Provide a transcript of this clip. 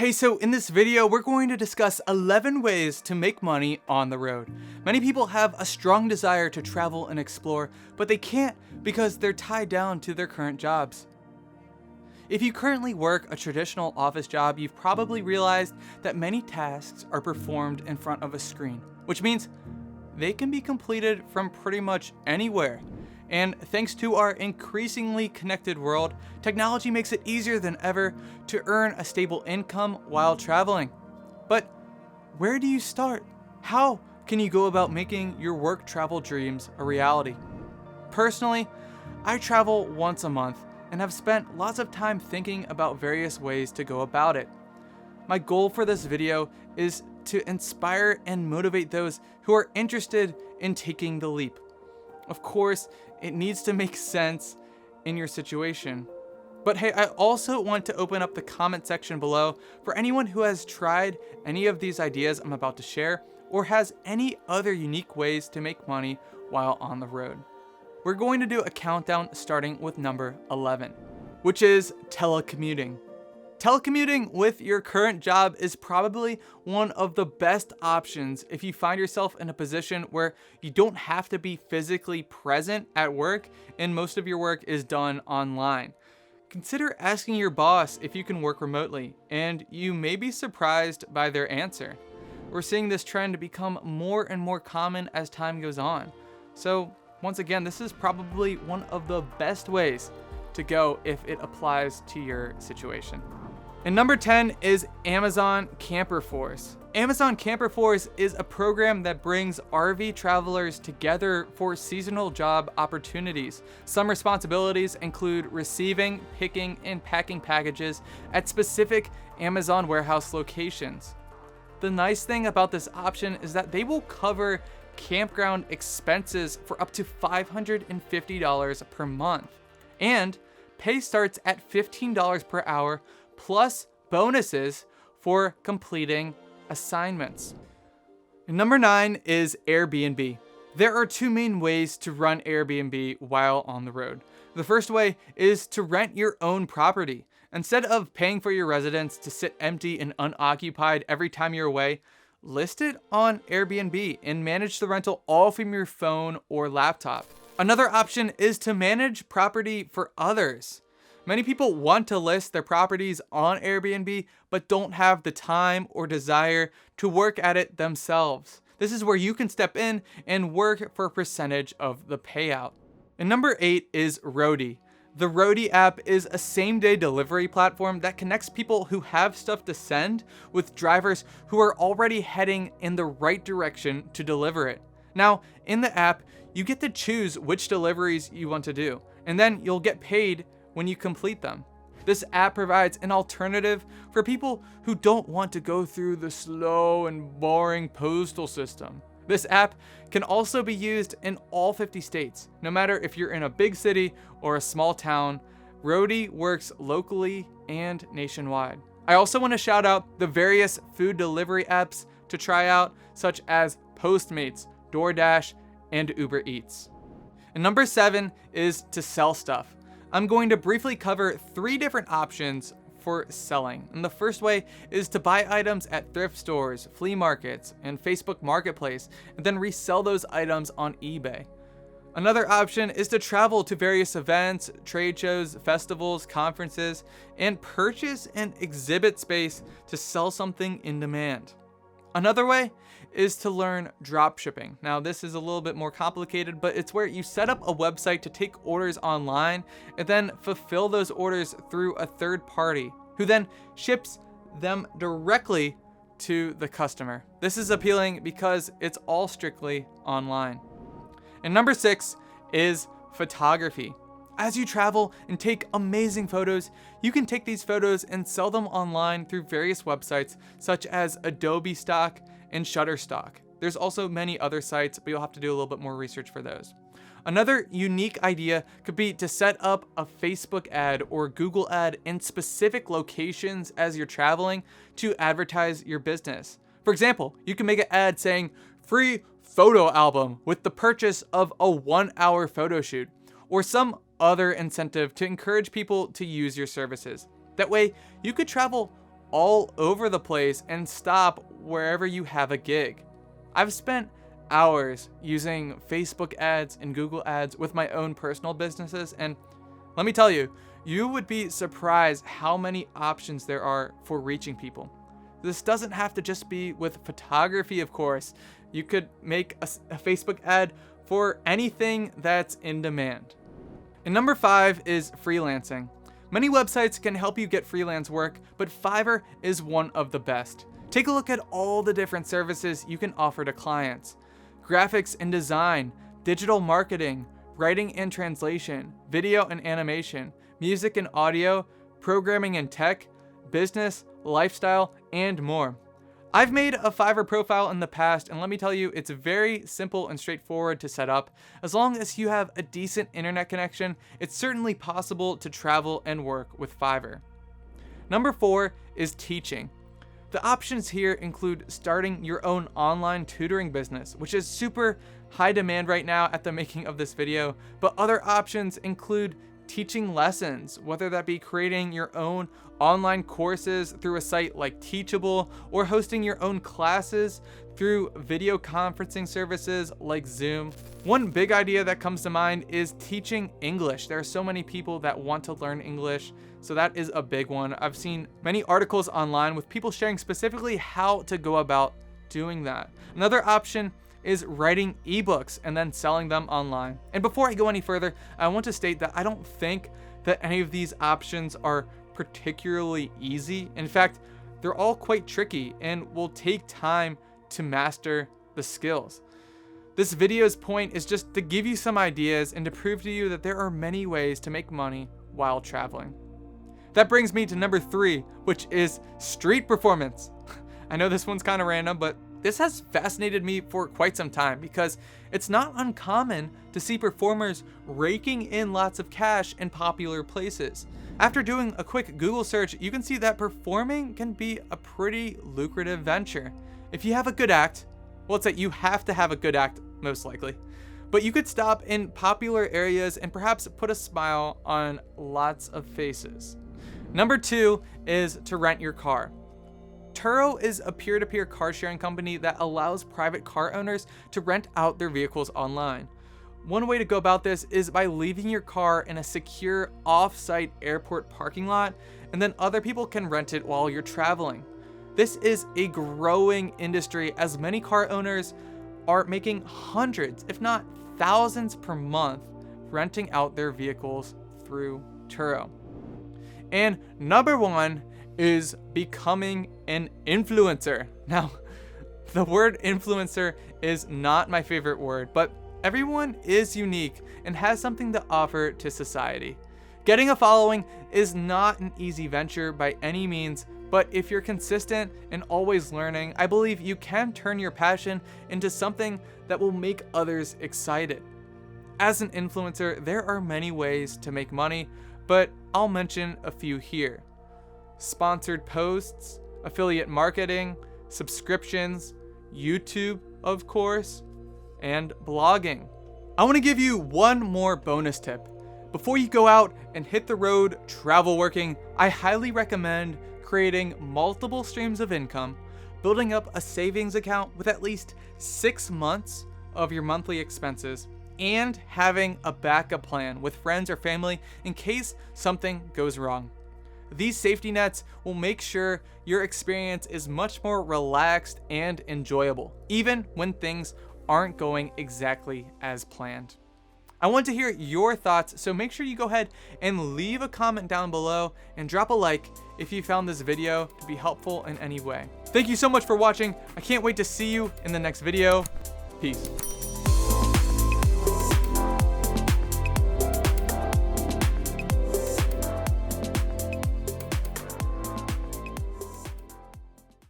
Hey, so in this video, we're going to discuss 11 ways to make money on the road. Many people have a strong desire to travel and explore, but they can't because they're tied down to their current jobs. If you currently work a traditional office job, you've probably realized that many tasks are performed in front of a screen, which means they can be completed from pretty much anywhere. And thanks to our increasingly connected world, technology makes it easier than ever to earn a stable income while traveling. But where do you start? How can you go about making your work travel dreams a reality? Personally, I travel once a month and have spent lots of time thinking about various ways to go about it. My goal for this video is to inspire and motivate those who are interested in taking the leap. Of course, it needs to make sense in your situation. But hey, I also want to open up the comment section below for anyone who has tried any of these ideas I'm about to share or has any other unique ways to make money while on the road. We're going to do a countdown starting with number 11, which is telecommuting. Telecommuting with your current job is probably one of the best options if you find yourself in a position where you don't have to be physically present at work and most of your work is done online. Consider asking your boss if you can work remotely, and you may be surprised by their answer. We're seeing this trend become more and more common as time goes on. So once again, this is probably one of the best ways to go if it applies to your situation. And number 10 is Amazon Camperforce. Amazon Camperforce is a program that brings RV travelers together for seasonal job opportunities. Some responsibilities include receiving, picking, and packing packages at specific Amazon warehouse locations. The nice thing about this option is that they will cover campground expenses for up to $550 per month. And pay starts at $15 per hour plus bonuses for completing assignments. And number 9 is Airbnb. There are two main ways to run Airbnb while on the road. The first way is to rent your own property. Instead of paying for your residence to sit empty and unoccupied every time you're away, list it on Airbnb and manage the rental all from your phone or laptop. Another option is to manage property for others. Many people want to list their properties on Airbnb, but don't have the time or desire to work at it themselves. This is where you can step in and work for a percentage of the payout. And number 8 is Roadie. The Roadie app is a same-day delivery platform that connects people who have stuff to send with drivers who are already heading in the right direction to deliver it. Now, in the app, you get to choose which deliveries you want to do, and then you'll get paid when you complete them. This app provides an alternative for people who don't want to go through the slow and boring postal system. This app can also be used in all 50 states. No matter if you're in a big city or a small town, Roadie works locally and nationwide. I also want to shout out the various food delivery apps to try out, such as Postmates, DoorDash, and Uber Eats. And number 7 is to sell stuff. I'm going to briefly cover 3 different options for selling. And the first way is to buy items at thrift stores, flea markets, and Facebook Marketplace, and then resell those items on eBay. Another option is to travel to various events, trade shows, festivals, conferences, and purchase an exhibit space to sell something in demand. Another way is to learn dropshipping. Now, this is a little bit more complicated, but it's where you set up a website to take orders online and then fulfill those orders through a third party who then ships them directly to the customer. This is appealing because it's all strictly online. And number 6 is photography. As you travel and take amazing photos, you can take these photos and sell them online through various websites such as Adobe Stock and Shutterstock. There's also many other sites, but you'll have to do a little bit more research for those. Another unique idea could be to set up a Facebook ad or Google ad in specific locations as you're traveling to advertise your business. For example, you can make an ad saying free photo album with the purchase of a 1-hour photo shoot, or some other incentive to encourage people to use your services. That way, you could travel all over the place and stop wherever you have a gig. I've spent hours using Facebook ads and Google ads with my own personal businesses, and let me tell you, you would be surprised how many options there are for reaching people. This doesn't have to just be with photography, of course. You could make a Facebook ad for anything that's in demand. And number 5 is freelancing. Many websites can help you get freelance work, but Fiverr is one of the best. Take a look at all the different services you can offer to clients. Graphics and design, digital marketing, writing and translation, video and animation, music and audio, programming and tech, business, lifestyle, and more. I've made a Fiverr profile in the past, and let me tell you, it's very simple and straightforward to set up. As long as you have a decent internet connection, it's certainly possible to travel and work with Fiverr. Number 4 is teaching. The options here include starting your own online tutoring business, which is super high demand right now at the making of this video, but other options include teaching lessons, whether that be creating your own online courses through a site like Teachable, or hosting your own classes through video conferencing services like Zoom. One big idea that comes to mind is teaching English. There are so many people that want to learn English, so that is a big one. I've seen many articles online with people sharing specifically how to go about doing that. Another option is writing ebooks and then selling them online. And before I go any further, I want to state that I don't think that any of these options are particularly easy. In fact, they're all quite tricky and will take time to master the skills. This video's point is just to give you some ideas and to prove to you that there are many ways to make money while traveling. That brings me to number 3, which is street performance. I know this one's kind of random, but this has fascinated me for quite some time because it's not uncommon to see performers raking in lots of cash in popular places. After doing a quick Google search, you can see that performing can be a pretty lucrative venture. If you have a good act, well, it's that you have to have a good act, most likely. But you could stop in popular areas and perhaps put a smile on lots of faces. Number 2 is to rent your car. Turo is a peer-to-peer car sharing company that allows private car owners to rent out their vehicles online. One way to go about this is by leaving your car in a secure off-site airport parking lot, and then other people can rent it while you're traveling. This is a growing industry as many car owners are making hundreds, if not thousands per month, renting out their vehicles through Turo. And number 1 is becoming an influencer. Now, the word influencer is not my favorite word, but everyone is unique and has something to offer to society. Getting a following is not an easy venture by any means, but if you're consistent and always learning, I believe you can turn your passion into something that will make others excited. As an influencer, there are many ways to make money, but I'll mention a few here. Sponsored posts, affiliate marketing, subscriptions, YouTube, of course, and blogging. I want to give you one more bonus tip. Before you go out and hit the road travel working, I highly recommend creating multiple streams of income, building up a savings account with at least 6 months of your monthly expenses, and having a backup plan with friends or family in case something goes wrong. These safety nets will make sure your experience is much more relaxed and enjoyable, even when things aren't going exactly as planned. I want to hear your thoughts, so make sure you go ahead and leave a comment down below and drop a like if you found this video to be helpful in any way. Thank you so much for watching. I can't wait to see you in the next video. Peace.